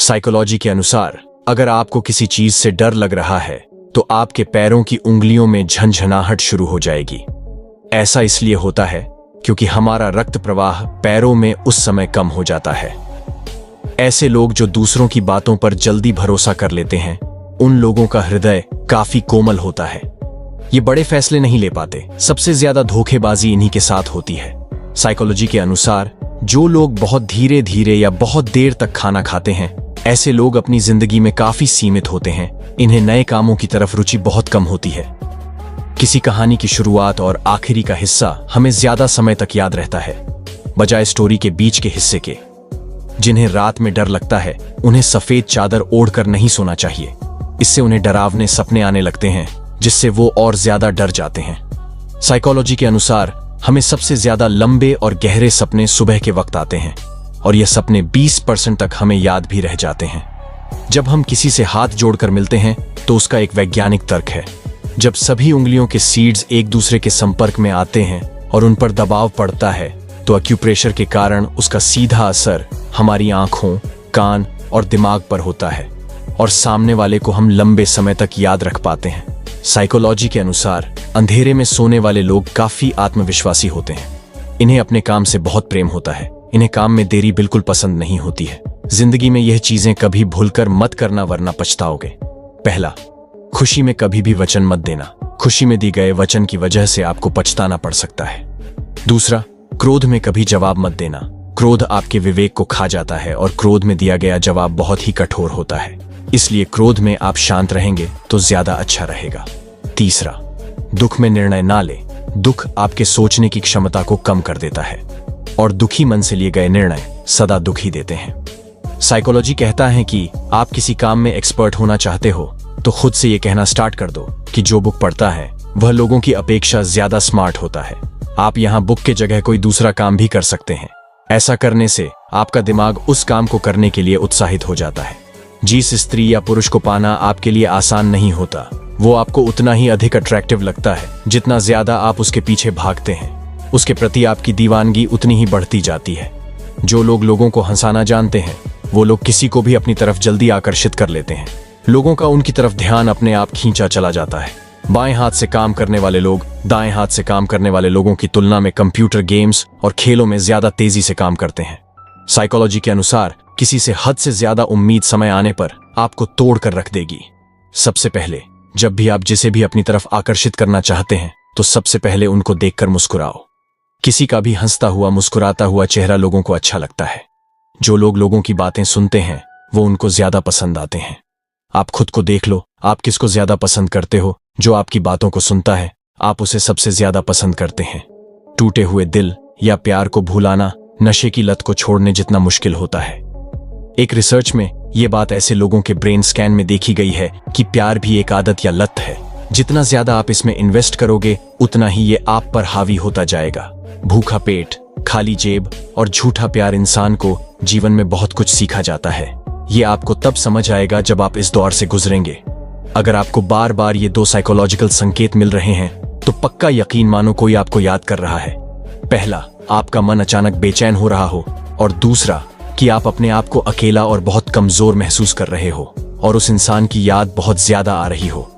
Psychology के अनुसार अगर आपको किसी चीज से डर लग रहा है तो आपके पैरों की उंगलियों में झंझनाहट शुरू हो जाएगी। ऐसा इसलिए होता है क्योंकि हमारा रक्त प्रवाह पैरों में उस समय कम हो जाता है। ऐसे लोग जो दूसरों की बातों पर जल्दी भरोसा कर लेते हैं, उन लोगों का हृदय काफी कोमल होता है। ये बड़े फैसले नहीं ले पाते। सबसे ज्यादा धोखेबाजी इन्हीं के साथ होती है। साइकोलॉजी के अनुसार जो लोग बहुत धीरे धीरे या बहुत देर तक खाना खाते हैं, ऐसे लोग अपनी जिंदगी में काफी सीमित होते हैं। इन्हें नए कामों की तरफ रुचि बहुत कम होती है। किसी कहानी की शुरुआत और आखिरी का हिस्सा हमें ज्यादा समय तक याद रहता है, बजाय स्टोरी के बीच के हिस्से के। जिन्हें रात में डर लगता है, उन्हें सफेद चादर ओढ़कर नहीं सोना चाहिए। इससे उन्हें डरावने सपने आने लगते हैं, जिससे वो और ज्यादा डर जाते हैं। साइकोलॉजी के अनुसार हमें सबसे ज्यादा लंबे और गहरे सपने सुबह के वक्त आते हैं, और ये सपने 20% तक हमें याद भी रह जाते हैं। जब हम किसी से हाथ जोड़कर मिलते हैं तो उसका एक वैज्ञानिक तर्क है। जब सभी उंगलियों के सीड्स एक दूसरे के संपर्क में आते हैं और उन पर दबाव पड़ता है, तो एक्यूप्रेशर के कारण उसका सीधा असर हमारी आंखों, कान और दिमाग पर होता है, और सामने वाले को हम लंबे समय तक याद रख पाते हैं। साइकोलॉजी के अनुसार अंधेरे में सोने वाले लोग काफी आत्मविश्वासी होते हैं। इन्हें अपने काम से बहुत प्रेम होता है। इन्हें काम में देरी बिल्कुल पसंद नहीं होती है। जिंदगी में यह चीजें कभी भूलकर मत करना, वरना पछताओगे। पहला, खुशी में कभी भी वचन मत देना। खुशी में दी गए वचन की वजह से आपको पछताना पड़ सकता है। दूसरा, क्रोध में कभी जवाब मत देना। क्रोध आपके विवेक को खा जाता है और क्रोध में दिया गया जवाब बहुत ही कठोर होता है। इसलिए क्रोध में आप शांत रहेंगे तो ज्यादा अच्छा रहेगा। तीसरा, दुख में निर्णय ना ले। दुख आपके सोचने की क्षमता को कम कर देता है, और दुखी मन से लिए गए निर्णय सदा दुखी देते हैं। साइकोलॉजी कहता है कि आप किसी काम में एक्सपर्ट होना चाहते हो तो खुद से ये कहना स्टार्ट कर दो कि जो बुक पढ़ता है वह लोगों की अपेक्षा ज्यादा स्मार्ट होता है। आप यहाँ बुक के जगह कोई दूसरा काम भी कर सकते हैं। ऐसा करने से आपका दिमाग उस काम को करने के लिए उत्साहित हो जाता है। जिस स्त्री या पुरुष को पाना आपके लिए आसान नहीं होता, वो आपको उतना ही अधिक अट्रैक्टिव लगता है जितना ज्यादा आप उसके पीछे भागते हैं। उसके प्रति आपकी दीवानगी उतनी ही बढ़ती जाती है। जो लोग लोगों को हंसाना जानते हैं, वो लोग किसी को भी अपनी तरफ जल्दी आकर्षित कर लेते हैं। लोगों का उनकी तरफ ध्यान अपने आप खींचा चला जाता है। बाएं हाथ से काम करने वाले लोग दाएं हाथ से काम करने वाले लोगों की तुलना में कंप्यूटर गेम्स और खेलों में ज्यादा तेजी से काम करते हैं। साइकोलॉजी के अनुसार किसी से हद से ज्यादा उम्मीद समय आने पर आपको तोड़ कर रख देगी। सबसे पहले, जब भी आप जिसे भी अपनी तरफ आकर्षित करना चाहते हैं, तो सबसे पहले उनको देखकर मुस्कुराओ। किसी का भी हंसता हुआ, मुस्कुराता हुआ चेहरा लोगों को अच्छा लगता है। जो लोग लोगों की बातें सुनते हैं, वो उनको ज्यादा पसंद आते हैं। आप खुद को देख लो, आप किसको ज्यादा पसंद करते हो? जो आपकी बातों को सुनता है, आप उसे सबसे ज्यादा पसंद करते हैं। टूटे हुए दिल या प्यार को भुलाना नशे की लत को छोड़ने जितना मुश्किल होता है। एक रिसर्च में ये बात ऐसे लोगों के ब्रेन स्कैन में देखी गई है कि प्यार भी एक आदत या लत है। जितना ज्यादा आप इसमें इन्वेस्ट करोगे, उतना ही ये आप पर हावी होता जाएगा। भूखा पेट, खाली जेब और झूठा प्यार इंसान को जीवन में बहुत कुछ सीखा जाता है। ये आपको तब समझ आएगा जब आप इस दौर से गुजरेंगे। अगर आपको बार बार ये दो साइकोलॉजिकल संकेत मिल रहे हैं, तो पक्का यकीन मानो कोई आपको याद कर रहा है। पहला, आपका मन अचानक बेचैन हो रहा हो, और दूसरा कि आप अपने आप को अकेला और बहुत कमजोर महसूस कर रहे हो, और उस इंसान की याद बहुत ज्यादा आ रही हो।